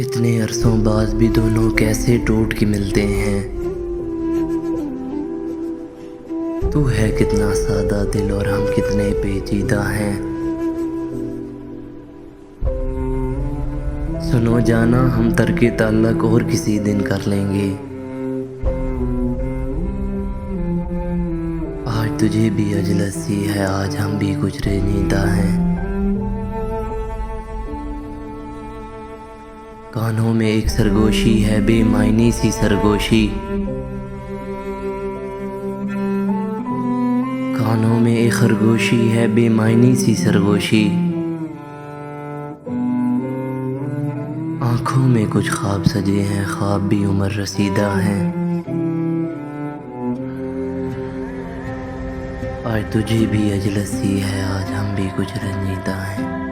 इतने अरसों बाद भी दोनों कैसे टूट के मिलते हैं। तू है कितना सादा दिल और हम कितने पेचीदा हैं। सुनो जाना, हम तर्के ताल्लुक और किसी दिन कर लेंगे। आज तुझे भी अजलस सी है, आज हम भी कुछ रेजीदा हैं। कानों में एक सरगोशी है, बेमायनी सी सरगोशी। कानों में एक खरगोशी है, बेमायनी सी सरगोशी। आँखों में कुछ ख्वाब सजे हैं, ख्वाब भी उम्र रसीदा हैं। आज तुझे भी अजलस सी है, आज हम भी कुछ रंजीदा हैं।